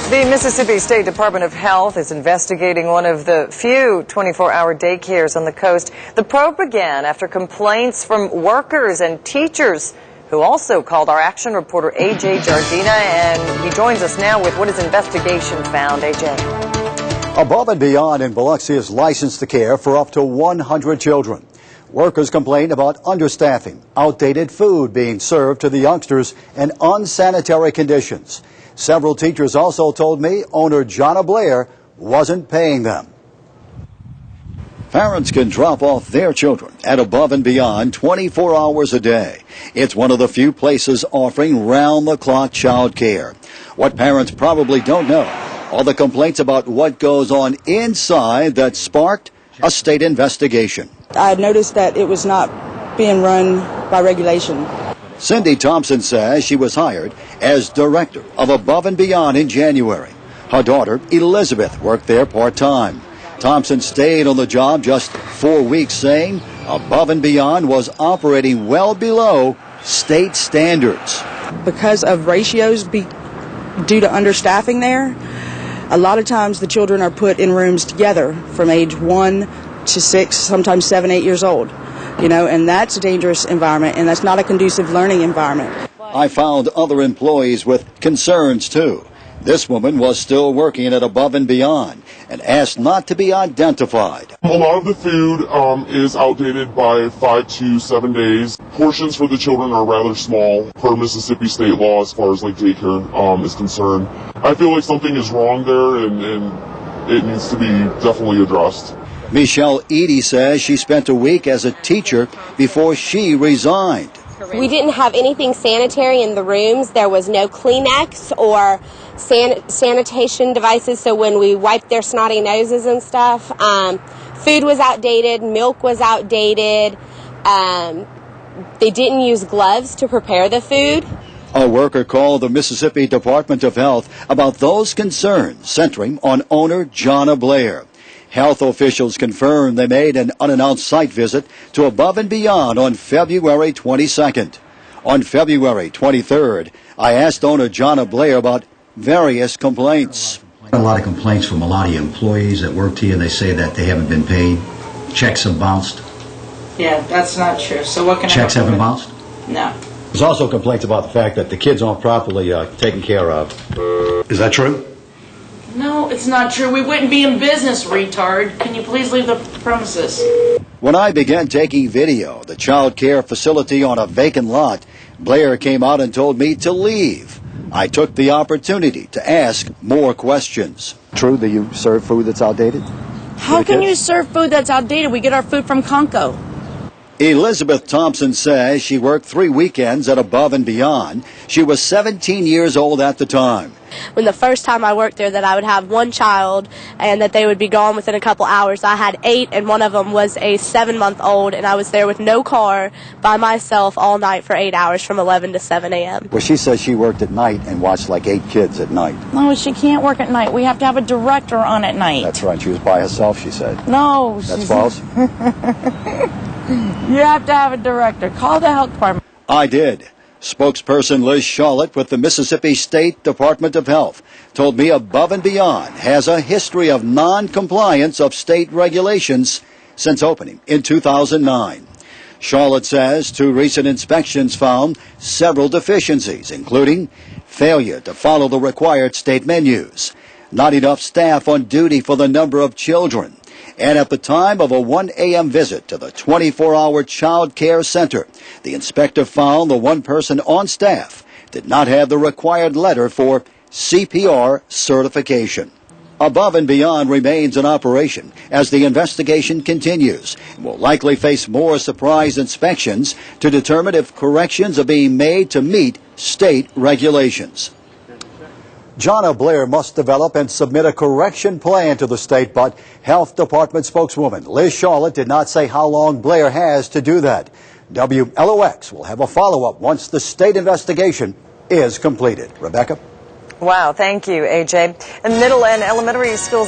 The Mississippi State Department of Health is investigating one of the few 24-hour daycares on the coast. The probe began after complaints from workers and teachers who also called our action reporter A.J. Jardina, and he joins us now with what his investigation found. A.J. Above and Beyond in Wlox is licensed to care for up to 100 children. Workers complained about understaffing, outdated food being served to the youngsters, and unsanitary conditions. Several teachers also told me owner Jonna Blair wasn't paying them. Parents can drop off their children at Above and Beyond 24 hours a day. It's one of the few places offering round-the-clock child care. What parents probably don't know are the complaints about what goes on inside that sparked a state investigation. I noticed that it was not being run by regulation. Cindy Thompson says she was hired as director of Above and Beyond in January. Her daughter, Elizabeth, worked there part-time. Thompson stayed on the job just 4 weeks, saying Above and Beyond was operating well below state standards. Because of ratios due to understaffing there, a lot of times the children are put in rooms together from age 1 to 6, sometimes 7, 8 years old. And that's a dangerous environment, and that's not a conducive learning environment. I found other employees with concerns, too. This woman was still working at Above and Beyond and asked not to be identified. A lot of the food is outdated by 5 to 7 days. Portions for the children are rather small per Mississippi state law as far as daycare is concerned. I feel like something is wrong there, and it needs to be definitely addressed. Michelle Edie says she spent a week as a teacher before she resigned. We didn't have anything sanitary in the rooms. There was no Kleenex or sanitation devices, so when we wiped their snotty noses and stuff, food was outdated, milk was outdated. They didn't use gloves to prepare the food. A worker called the Mississippi Department of Health about those concerns centering on owner Jonna Blair. Health officials confirmed they made an unannounced site visit to Above and Beyond on February 22nd. On February 23rd, I asked owner Jonna Blair about various complaints. A lot of complaints from a lot of employees that work here, and they say that they haven't been paid. Checks have bounced. Yeah, that's not true. So what can Checks haven't bounced? No. There's also complaints about the fact that the kids aren't properly taken care of. Is that true? No, it's not true. We wouldn't be in business, retard. Can you please leave the premises? When I began taking video of the child care facility on a vacant lot, Blair came out and told me to leave. I took the opportunity to ask more questions. True that you serve food that's outdated? How can you serve food that's outdated? We get our food from Conco. Elizabeth Thompson says she worked 3 weekends at Above and Beyond. She was 17 years old at the time. When the first time I worked there, that I would have one child and that they would be gone within a couple hours. I had 8, and one of them was a 7-month-old, and I was there with no car by myself all night for 8 hours from 11 to 7 a.m. Well, she says she worked at night and watched like 8 kids at night. No, she can't work at night. We have to have a director on at night. That's right. She was by herself, she said. No. That's false? You have to have a director. Call the health department. I did. Spokesperson Liz Charlotte with the Mississippi State Department of Health told me Above and Beyond has a history of non-compliance of state regulations since opening in 2009. Charlotte says 2 recent inspections found several deficiencies, including failure to follow the required state menus, not enough staff on duty for the number of children, and at the time of a 1 a.m. visit to the 24-hour child care center, the inspector found the one person on staff did not have the required letter for CPR certification. Above and Beyond remains in operation as the investigation continues and will likely face more surprise inspections to determine if corrections are being made to meet state regulations. Jonna Blair must develop and submit a correction plan to the state, but Health Department spokeswoman Liz Charlotte did not say how long Blair has to do that. WLOX will have a follow-up once the state investigation is completed. Rebecca? Wow, thank you, AJ. And middle and elementary schools